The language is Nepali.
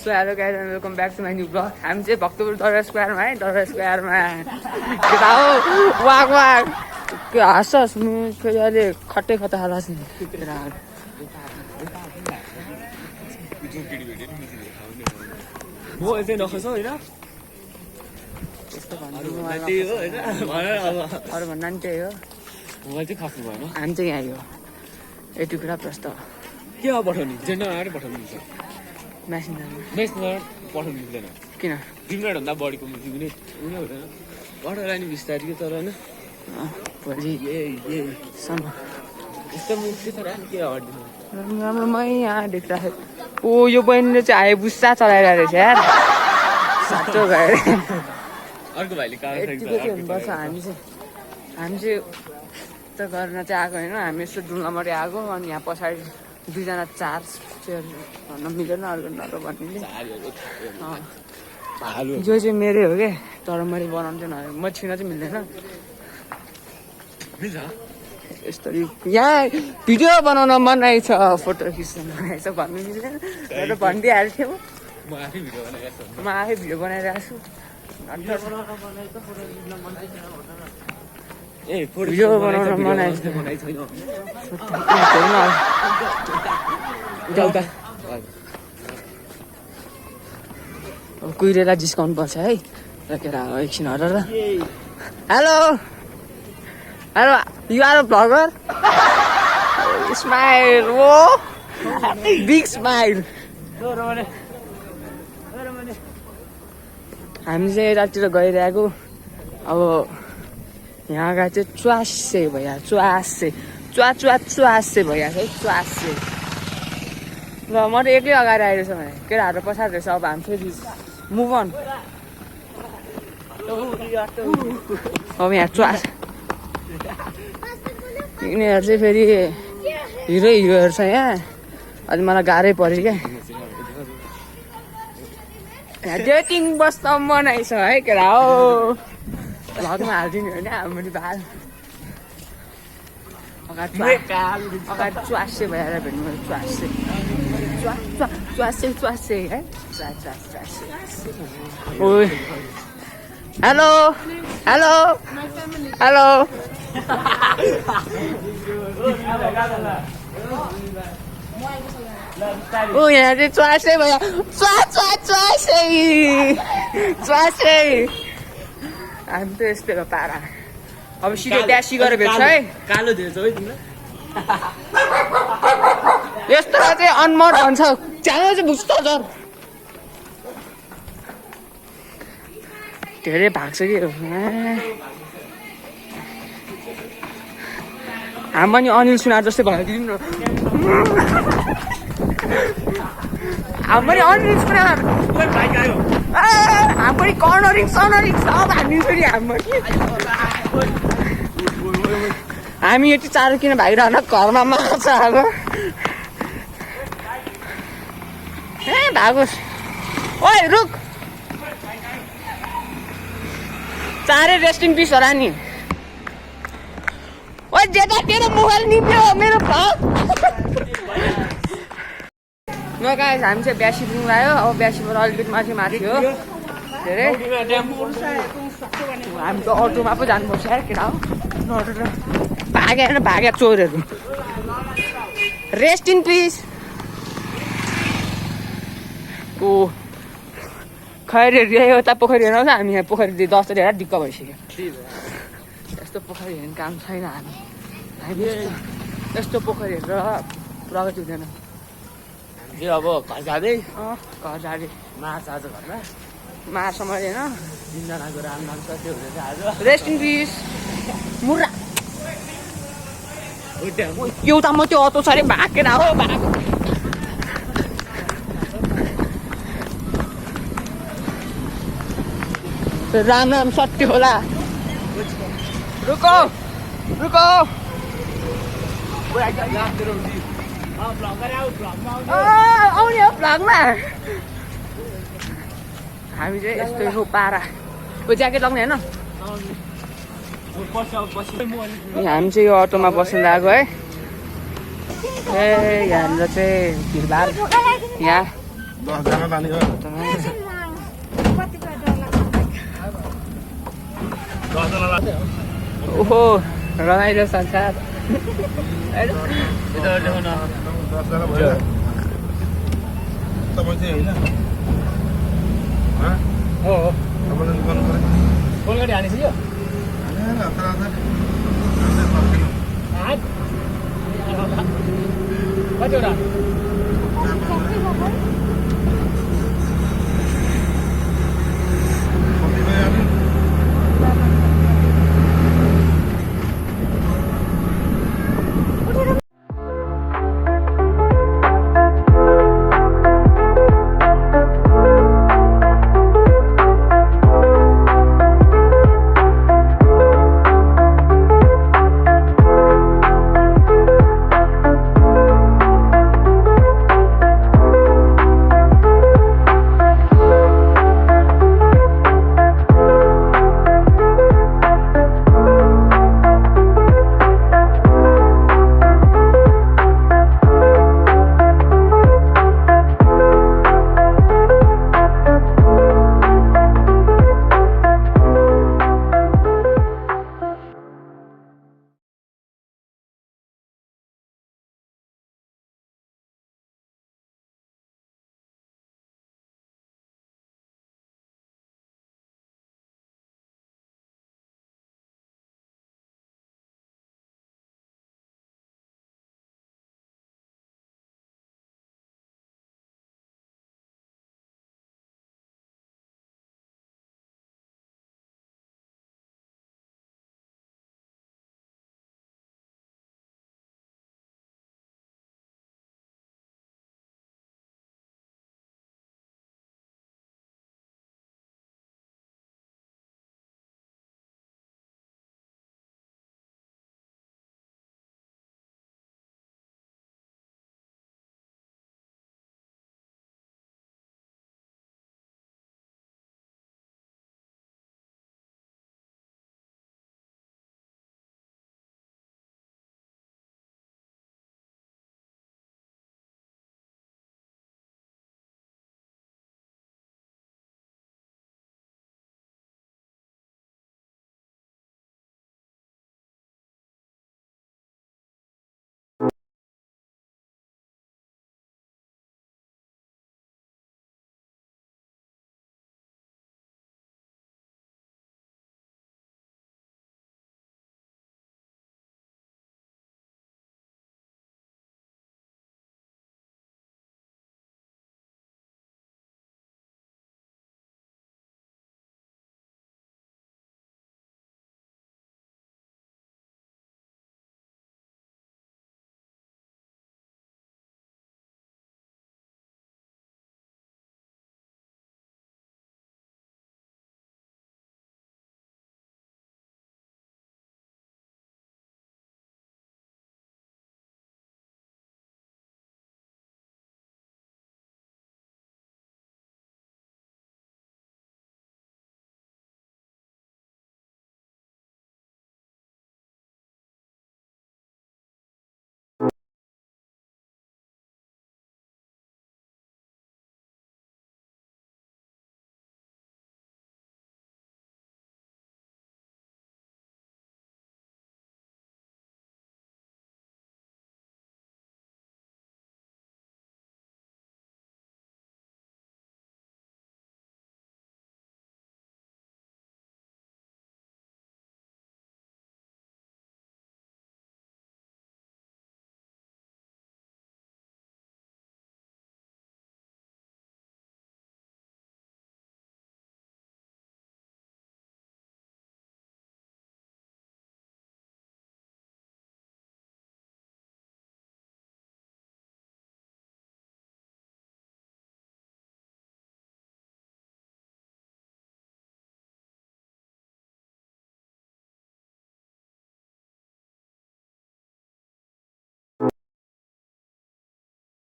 So hello guys and welcome back to my new blog. हामी चाहिँ भक्तपुर दरबार स्क्वायरमा है, दरबार स्क्वायरमा केटा हो वाक वाक के हाँस्छस् म फेरि अहिले खट्टै खट्टा हाल्छ नि केटाहरू। म यसै नखोसौ होइन त्यस्तो भन्नु त्यही हो होइन अरू भन्दा नि त्यही हो। मोबाइल चाहिँ खासु भएन हामी चाहिँ यहाँ आयो यति कुरा प्रस्ताव केमा पठाउने जेन्डर आएर पठाउनु मिल्छ म्यासेन्जरमा। मेसेन्जर पठाउनु मिल्दैन किन 2 मिनटभन्दा बढीको मुक्ति पनि हुँदैन पठाएर नि बिस्तारै तर होइन भोलि सम्म यस्तो मुक्ति छ राख्नु के हटिदिनु राम्रो मै यहाँ देख्दाखेरि ओ यो बहिनीले चाहिँ हाइबुस्सा चलाइरहेको रहेछ यार साँचो गएर अर्को भाइले यतिको चाहिँ हुनुपर्छ। हामी चाहिँ त गर्न चाहिँ आएको होइन, हामी यसो डुङ्गामारी आएको अनि यहाँ पछाडि दुईजना चार चेयर भन्न मिलेन अर्को नर भन्नेले यो चाहिँ मेरै हो क्या तर मैले बनाउनु चाहिँ म छिन चाहिँ मिल्दैन यस्तरी। यहाँ भिडियो बनाउन मनाइ छ फोटो खिच्न मनाइ छ भन्नु मिल्दैन र भनिदिइहाल्थ्यो। म आफै भिडियो बनाइरहेको छु म आफै भिडियो बनाइरहेको छु। ए फोटो भिडियो बनाउन मनाइ छ छैन कुहिरेलाई जिस्काउनु पर्छ है र केटा एकछिन हर र hello hello you are a vlogger smile oh big smile. हामी चाहिँ यतातिर गइरहेको अब यहाँका चाहिँ च्वासे भइहाल्छ च्वासे भइहाल्छ है च्वासे। ल म त एक्लै अगाडि आइरहेछ भने केटाहरू पछाडि रहेछ। अब हामी फेरि मुभ अन। अब यहाँ च्वास यिनीहरू चाहिँ फेरि हिरोहरू छ यहाँ अलि मलाई गाह्रै पऱ्यो क्या। यहाँ डेटिङ बस्न मनाइ छ है केटा हो भ्लगमा हालिदिनु होइन हाम्रो बाल अगाडि च्वासे भएर भेट्नु मैले च्वासे है ओ हेलो हेलो हेलो ओ यहाँ चाहिँ च्वासे भयो च्वासे हामी त यस्तै हो पारा। अब सिधै ब्यासी गरेर भेट्छ है कालो दिएछ है तिमीलाई यस्तो चाहिँ अनमोड भन्छ च्यानल चाहिँ बुझ्छ जर धेरै भाग्छ कि हामी पनि अनिल सुनार जस्तै भइदिउँ न। हामी पनि अनिल सुनार हामी पनि कर्नरिङ सब हामी फेरि हामी यति चारो किन भागिरहन घरमा मार्छ अब ए भागोस् ओइ रुक चारै रेस्ट इन पिस होला नि। ओ जेठा तेरो मोबाइल निप्यो मेरो भ्लग। ल गाइस हामी चाहिँ ब्यासी पुग्नु लाग्यो। अब ब्यासीबाट अलिकति माथि थियो धेरै हामी त अटोमा पो जानुपर्छ यार केटा हो भाग्या चोरहरू रेस्ट इन पिस। ओ खैरी यता पोखरी हेर्नु आउँछ हामी यहाँ पोखरी 10 हेरेर दिक्क भइसक्यो। यस्तो पोखरी हेर्ने काम छैन हामी यस्तो पोखरी हेरेर प्रगति हुँदैन। अब घर जाँदै मार्छ आज घरमा मार्सम्म होइन 3 जनाको राम छ त्यो हुँदैछ आज रेस्ट इन पिस मुर्रा एउटा म त्यो अटो छ अरे भागेर हो राम सत्य होला। रुको आउने हो भ्लगमा हामी चाहिँ यस्तो हो पारा ओ ज्याकेट लगाउने होइन हामी चाहिँ यो अटोमा बस्नु लाग्यो है ए यहाँनिर चाहिँ भिडभाड यहाँ 10जना लाने हो 10जना लाने हो ओहो रमाइलो संसार 10जना भयो तपाईँ चाहिँ होइन हो तपाईँले गर्नु पर्यो कोलगढी हानेछ यो हानेर हतार हतार कतिवटा